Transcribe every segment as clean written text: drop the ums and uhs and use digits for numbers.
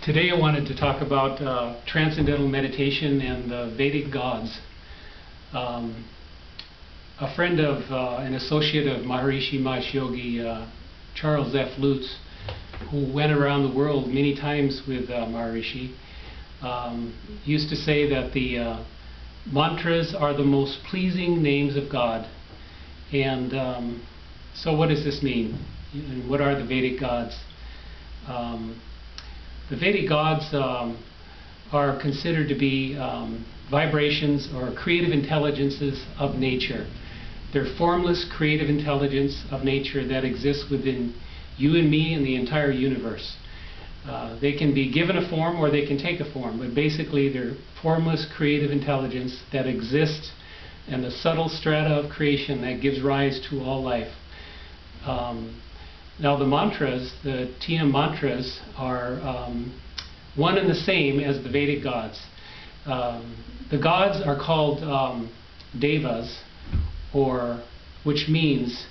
Today I wanted to talk about transcendental meditation and the Vedic gods. A friend of, an associate of Maharishi Mahesh Yogi, Charles F. Lutz, who went around the world many times with Maharishi, used to say that the mantras are the most pleasing names of God. And so what does this mean? And what are the Vedic gods? The Vedic gods are considered to be vibrations or creative intelligences of nature. They're formless creative intelligence of nature that exists within you and me and the entire universe. They can be given a form or they can take a form, but basically they're formless creative intelligence that exists in the subtle strata of creation that gives rise to all life. Now the mantras, the TM mantras, are one and the same as the Vedic gods. The gods are called devas, which means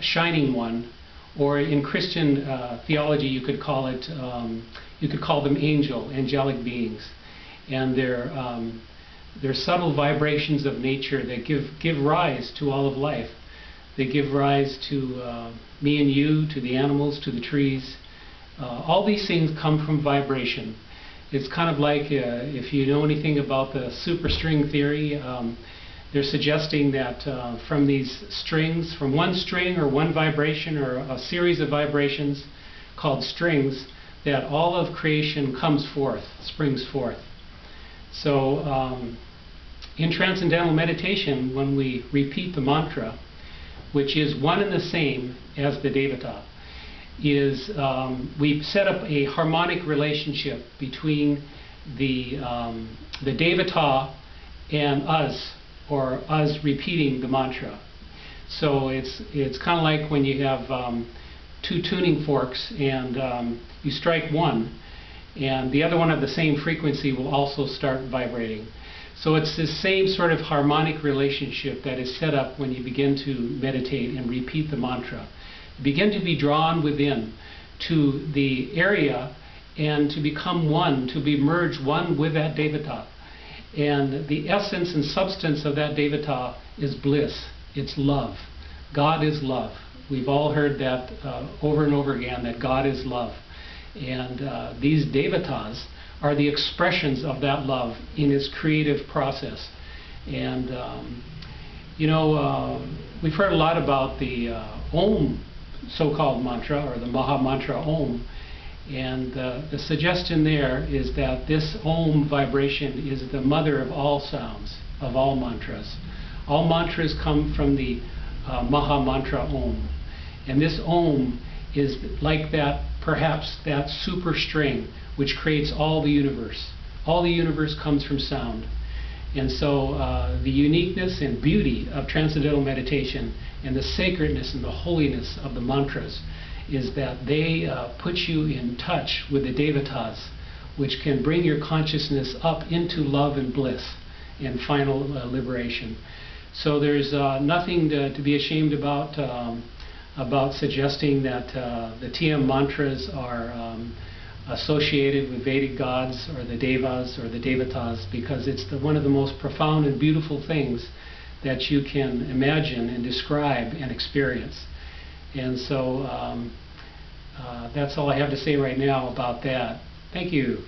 shining one, or in Christian theology you could call them angelic beings, and they're subtle vibrations of nature that give rise to all of life. They give rise to me and you, to the animals, to the trees. All these things come from vibration. It's kind of like, if you know anything about the superstring theory, they're suggesting that from these strings, from one string or one vibration or a series of vibrations called strings, that all of creation comes forth, springs forth. So in transcendental meditation, when we repeat the mantra, which is one and the same as the devata, is we set up a harmonic relationship between the devata and us, or us repeating the mantra. So it's kind of like when you have two tuning forks and you strike one, and the other one of the same frequency will also start vibrating. So it's the same sort of harmonic relationship that is set up when you begin to meditate and repeat the mantra. You begin to be drawn within to the area and to become one, to be merged one with that devata. And the essence and substance of that devata is bliss. It's love. God is love. We've all heard that over and over again, that God is love. And these devatas are the expressions of that love in its creative process. And we've heard a lot about the Om so-called mantra, or the Maha Mantra Om. And the suggestion there is that this Om vibration is the mother of all sounds, of all mantras. All mantras come from the Maha Mantra Om. And this Om is like that, perhaps that super string which creates all the universe. All the universe comes from sound. And so the uniqueness and beauty of transcendental meditation and the sacredness and the holiness of the mantras is that they put you in touch with the devatas, which can bring your consciousness up into love and bliss and final liberation. So there's nothing to be ashamed about suggesting that the TM mantras are associated with Vedic gods or the devas or the devatas, because it's one of the most profound and beautiful things that you can imagine and describe and experience. And so that's all I have to say right now about that. Thank you.